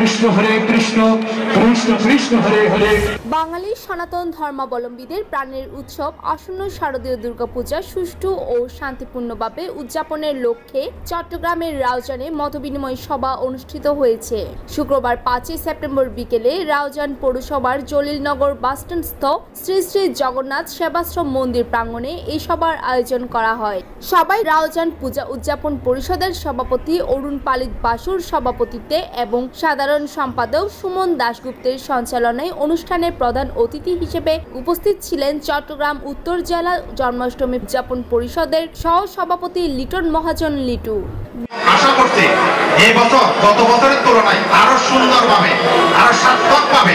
কৃষ্ণ কৃষ্ণ কৃষ্ণ হরে হরে। বাঙালি সনাতন ধর্মাবলম্বীদের প্রাণের উৎসব আসন্ন শারদীয় দুর্গাপূজা সুষ্ঠু ও শান্তিপূর্ণভাবে উদযাপনের লক্ষ্যে চট্টগ্রামের রাউজানে মতবিনিময় সভা অনুষ্ঠিত হয়েছে। শুক্রবার 5 সেপ্টেম্বর বিকেলে রাউজান পৌরসভার জলিলনগর বাসস্ট্যান্ডস্থ শ্রী শ্রী জগন্নাথ সেবাশ্রম মন্দির প্রাঙ্গণে এই সভার আয়োজন করা হয়। সবাই রাউজান পূজা উদযাপন পরিষদের সভাপতি অরুণ পালিত বাসুর সভাপতিত্বে এবং সাধারণ সম্পাদক সুমন দাশগুপ্তের সঞ্চালনায় অনুষ্ঠানে প্রধান অতিথি হিসেবে উপস্থিত ছিলেন চট্টগ্রাম উত্তর জেলা জন্মাষ্টমী উদযাপন পরিষদের সহ সভাপতি লিটন মহাজন লিটু। আশা করছি এই বছর গত বছরের তুলনায় আরো সুন্দরভাবে আরো সার্থকভাবে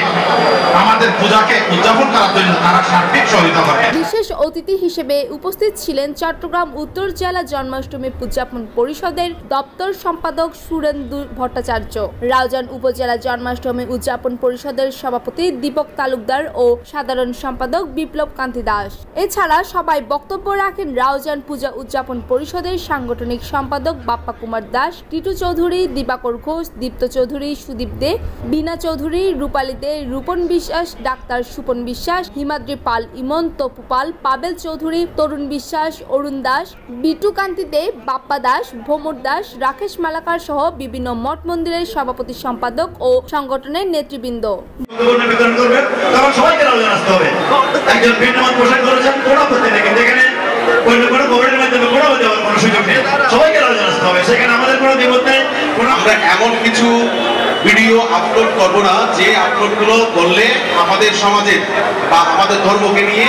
আমাদের পূজাকে উদযাপন করার জন্য তারা সার্বিক সহযোগিতা করবে। বিশেষ অতিথি হিসেবে উপস্থিত ছিলেন চট্টগ্রাম উত্তর জেলা জন্মাষ্টমী উদযাপন পরিষদের দপ্তর সম্পাদক সুরেন্দু ভট্টাচার্য, রাউজান উপজেলা জন্মাষ্টমী উদযাপন পরিষদের সভাপতি দীপক তালুকদার ও সাধারণ সম্পাদক বিপ্লব কান্তি দাস। এছাড়া সবাই বক্তব্য রাখেন রাউজান পূজা উদযাপন পরিষদের সাংগঠনিক সম্পাদক বাপ্পা কুমার দাস, টিটু চৌধুরী, দিবাকর ঘোষ, দীপ্ত চৌধুরী, সুদীপ দে, বীণা চৌধুরী, রূপালী দে, রূপন বিশ্বাস, ডাক্তার সুপন বিশ্বাস, হিমাদ্রি পাল ইমন, তপু পাল, পাবেল চৌধুরী, তরুণ বিশ্বাস, অরুণ দাস, বিটু কান্তি দে, বাপ্পা দাস, ভোমর দাস, রাকেশ মালাকার সহ বিভিন্ন মঠ মন্দিরের সভাপতি সম্পাদক ও সংগঠনের নেতৃবৃন্দ। আমরা এমন কিছু ভিডিও আপলোড করব না যে আপলোডগুলো করলে আমাদের সমাজে বা আমাদের ধর্মকে নিয়ে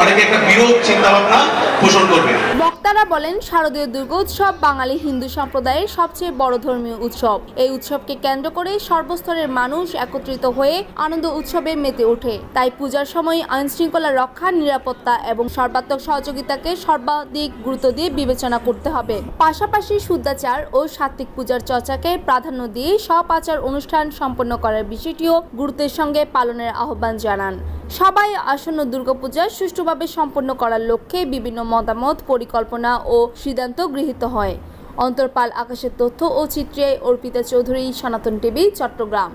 অনেকে একটা বিরোধ চিন্তা ভাবনা পোষণ করবে। বক্তারা বলেন, শারদীয় দুর্গোৎসব বাঙালি হিন্দু সম্প্রদায়ের সবচেয়ে বড় ধর্মীয় উৎসব। এই উৎসবকে কেন্দ্র করে সর্বস্তরের মানুষ একত্রিত হয়ে আনন্দ উৎসবে মেতে ওঠে। তাই পূজার সময় আইন শৃঙ্খলা রক্ষা, নিরাপত্তা এবং সর্বাত্মক সহযোগিতাকে সর্বাধিক গুরুত্ব দিয়ে বিবেচনা করতে হবে। পাশাপাশি শুদ্ধাচার ও সাত্ত্বিক পূজার চর্চাকে প্রাধান্য দিয়ে সব আচার অনুষ্ঠান সম্পন্ন করার বিষয়টিও গুরুত্বের সঙ্গে পালনের আহ্বান জানান। সবাই আসন্ন দুর্গাপূজা সুষ্ঠুভাবে সম্পন্ন করার লক্ষ্যে বিভিন্ন মতামত, পরিকল্পনা ও সিদ্ধান্ত গৃহীত হয়। অন্তরপাল, আকাশের তথ্য ও চিত্রে অর্পিতা চৌধুরী, সনাতন টিভি, চট্টগ্রাম।